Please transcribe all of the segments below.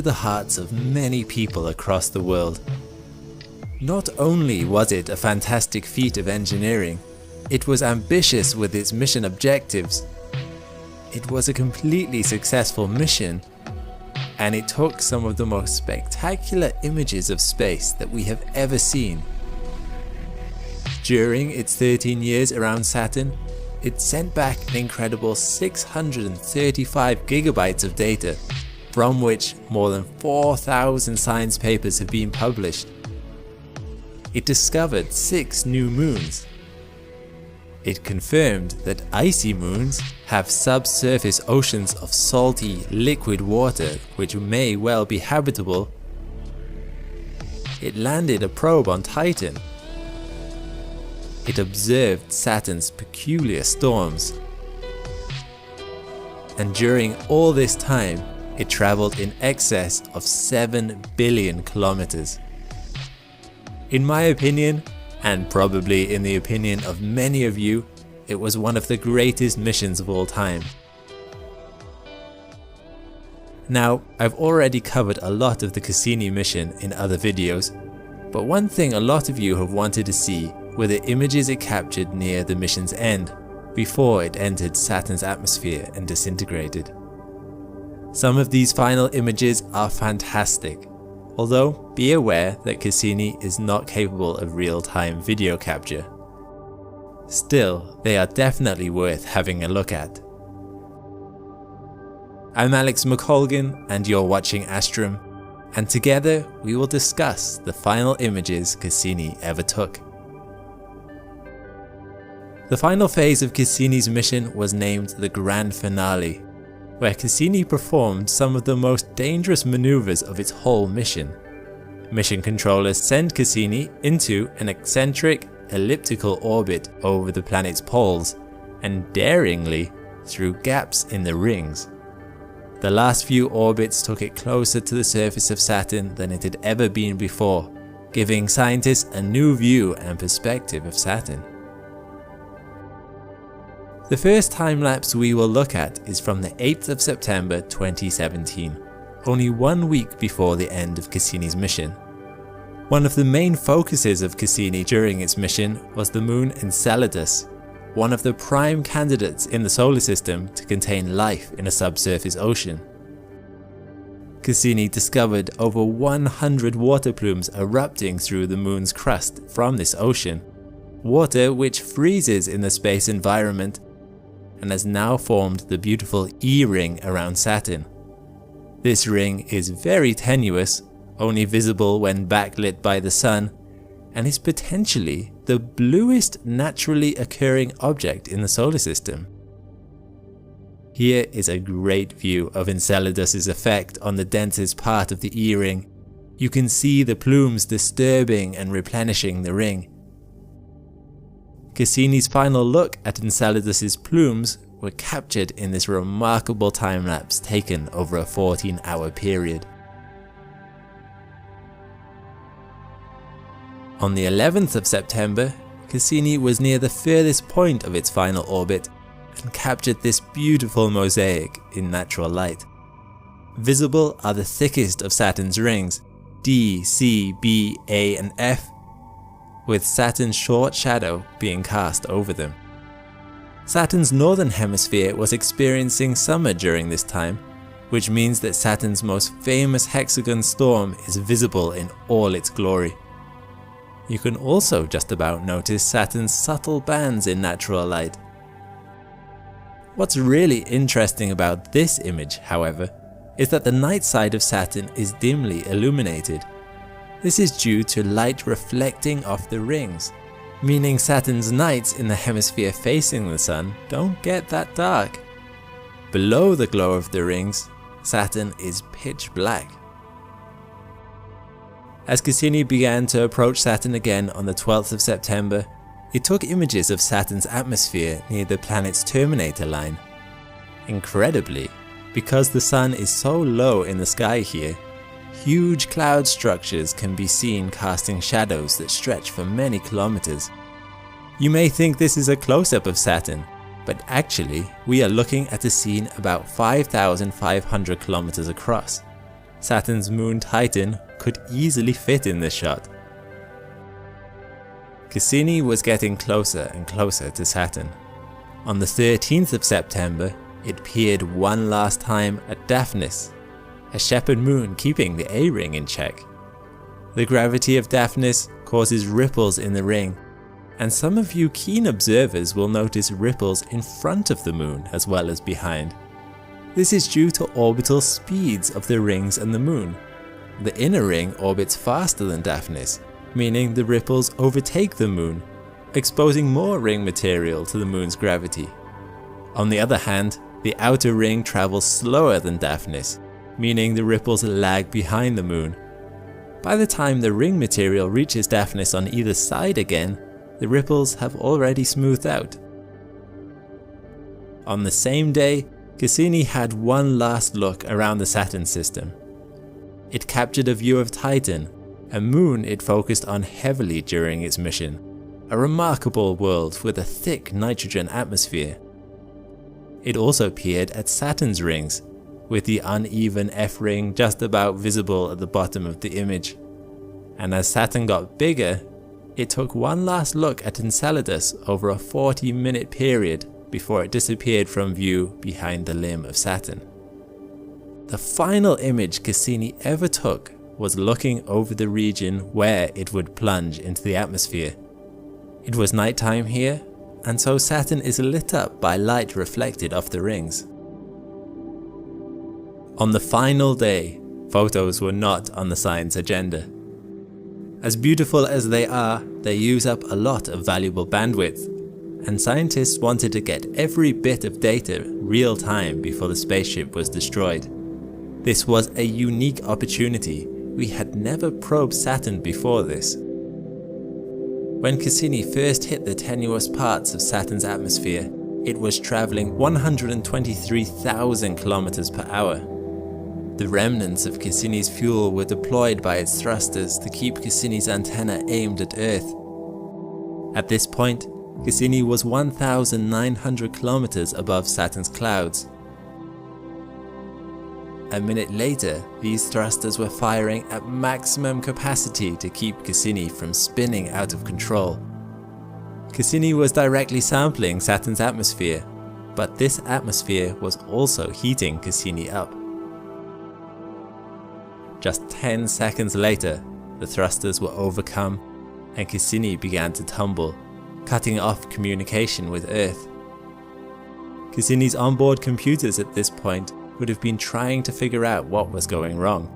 the hearts of many people across the world. Not only was it a fantastic feat of engineering, it was ambitious with its mission objectives. It was a completely successful mission, and it took some of the most spectacular images of space that we have ever seen. During its 13 years around Saturn, it sent back an incredible 635 gigabytes of data, from which more than 4,000 science papers have been published. It discovered 6 new moons. It confirmed that icy moons have subsurface oceans of salty, liquid water which may well be habitable. It landed a probe on Titan. It observed Saturn's peculiar storms. And during all this time, it traveled in excess of 7 billion kilometers. In my opinion, and probably in the opinion of many of you, it was one of the greatest missions of all time. Now, I've already covered a lot of the Cassini mission in other videos, but one thing a lot of you have wanted to see were the images it captured near the mission's end, before it entered Saturn's atmosphere and disintegrated. Some of these final images are fantastic, although be aware that Cassini is not capable of real-time video capture. Still, they are definitely worth having a look at. I'm Alex McColgan and you're watching Astrum, and together we will discuss the final images Cassini ever took. The final phase of Cassini's mission was named the Grand Finale, where Cassini performed some of the most dangerous maneuvers of its whole mission. Mission controllers sent Cassini into an eccentric, elliptical orbit over the planet's poles, and daringly through gaps in the rings. The last few orbits took it closer to the surface of Saturn than it had ever been before, giving scientists a new view and perspective of Saturn. The first time-lapse we will look at is from the 8th of September 2017, only 1 week before the end of Cassini's mission. One of the main focuses of Cassini during its mission was the moon Enceladus, one of the prime candidates in the solar system to contain life in a subsurface ocean. Cassini discovered over 100 water plumes erupting through the moon's crust from this ocean, water which freezes in the space environment and has now formed the beautiful E-ring around Saturn. This ring is very tenuous, only visible when backlit by the sun, and is potentially the bluest naturally occurring object in the solar system. Here is a great view of Enceladus' effect on the densest part of the E-ring. You can see the plumes disturbing and replenishing the ring. Cassini's final look at Enceladus' plumes were captured in this remarkable time-lapse taken over a 14-hour period. On the 11th of September, Cassini was near the furthest point of its final orbit and captured this beautiful mosaic in natural light. Visible are the thickest of Saturn's rings, D, C, B, A and F, with Saturn's short shadow being cast over them. Saturn's northern hemisphere was experiencing summer during this time, which means that Saturn's most famous hexagon storm is visible in all its glory. You can also just about notice Saturn's subtle bands in natural light. What's really interesting about this image, however, is that the night side of Saturn is dimly illuminated. This is due to light reflecting off the rings, meaning Saturn's nights in the hemisphere facing the Sun don't get that dark. Below the glow of the rings, Saturn is pitch black. As Cassini began to approach Saturn again on the 12th of September, it took images of Saturn's atmosphere near the planet's terminator line. Incredibly, because the Sun is so low in the sky here, huge cloud structures can be seen casting shadows that stretch for many kilometers. You may think this is a close-up of Saturn, but actually we are looking at a scene about 5,500 kilometers across. Saturn's moon Titan could easily fit in this shot. Cassini was getting closer and closer to Saturn. On the 13th of September, it peered one last time at Daphnis, a shepherd moon keeping the A-ring in check. The gravity of Daphnis causes ripples in the ring, and some of you keen observers will notice ripples in front of the moon as well as behind. This is due to orbital speeds of the rings and the moon. The inner ring orbits faster than Daphnis, meaning the ripples overtake the moon, exposing more ring material to the moon's gravity. On the other hand, the outer ring travels slower than Daphnis, meaning the ripples lag behind the moon. By the time the ring material reaches Daphnis on either side again, the ripples have already smoothed out. On the same day, Cassini had one last look around the Saturn system. It captured a view of Titan, a moon it focused on heavily during its mission, a remarkable world with a thick nitrogen atmosphere. It also peered at Saturn's rings, with the uneven F-ring just about visible at the bottom of the image. And as Saturn got bigger, it took one last look at Enceladus over a 40-minute period before it disappeared from view behind the limb of Saturn. The final image Cassini ever took was looking over the region where it would plunge into the atmosphere. It was nighttime here, and so Saturn is lit up by light reflected off the rings. On the final day, photos were not on the science agenda. As beautiful as they use up a lot of valuable bandwidth, and scientists wanted to get every bit of data real time before the spaceship was destroyed. This was a unique opportunity. We had never probed Saturn before this. When Cassini first hit the tenuous parts of Saturn's atmosphere, it was traveling 123,000 kilometers per hour. The remnants of Cassini's fuel were deployed by its thrusters to keep Cassini's antenna aimed at Earth. At this point, Cassini was 1,900 kilometers above Saturn's clouds. A minute later, these thrusters were firing at maximum capacity to keep Cassini from spinning out of control. Cassini was directly sampling Saturn's atmosphere, but this atmosphere was also heating Cassini up. Just 10 seconds later, the thrusters were overcome and Cassini began to tumble, cutting off communication with Earth. Cassini's onboard computers at this point would have been trying to figure out what was going wrong.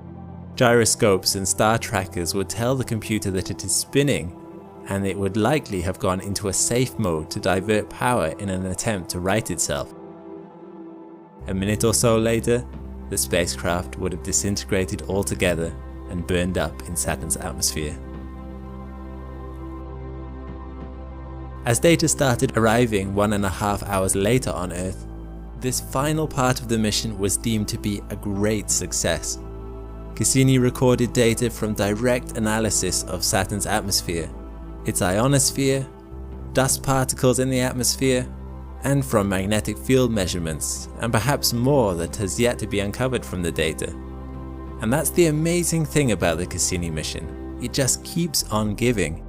Gyroscopes and star trackers would tell the computer that it is spinning, and it would likely have gone into a safe mode to divert power in an attempt to right itself. A minute or so later, the spacecraft would have disintegrated altogether and burned up in Saturn's atmosphere. As data started arriving 1.5 hours later on Earth, this final part of the mission was deemed to be a great success. Cassini recorded data from direct analysis of Saturn's atmosphere, its ionosphere, dust particles in the atmosphere, and from magnetic field measurements, and perhaps more that has yet to be uncovered from the data. And that's the amazing thing about the Cassini mission. It just keeps on giving.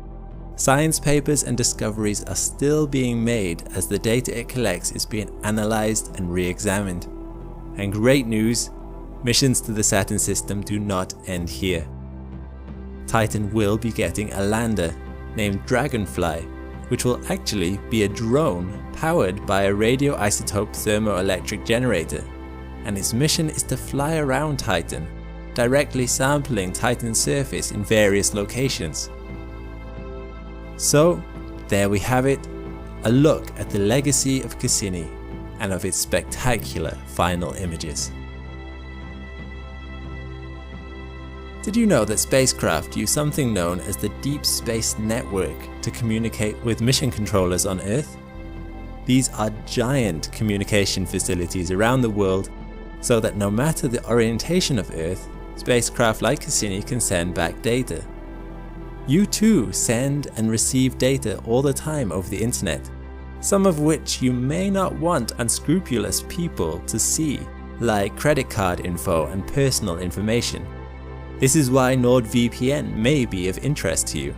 Science papers and discoveries are still being made as the data it collects is being analysed and re-examined. And great news, missions to the Saturn system do not end here. Titan will be getting a lander named Dragonfly, which will actually be a drone powered by a radioisotope thermoelectric generator, and its mission is to fly around Titan, directly sampling Titan's surface in various locations. So, there we have it, a look at the legacy of Cassini and of its spectacular final images. Did you know that spacecraft use something known as the Deep Space Network to communicate with mission controllers on Earth? These are giant communication facilities around the world so that no matter the orientation of Earth, spacecraft like Cassini can send back data. You too send and receive data all the time over the internet, some of which you may not want unscrupulous people to see, like credit card info and personal information. This is why NordVPN may be of interest to you.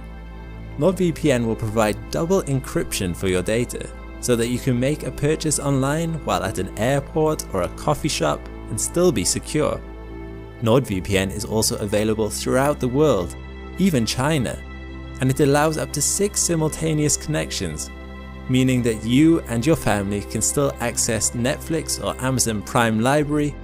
NordVPN will provide double encryption for your data, so that you can make a purchase online while at an airport or a coffee shop and still be secure. NordVPN is also available throughout the world, even China, and it allows up to 6 simultaneous connections, meaning that you and your family can still access Netflix or Amazon Prime Library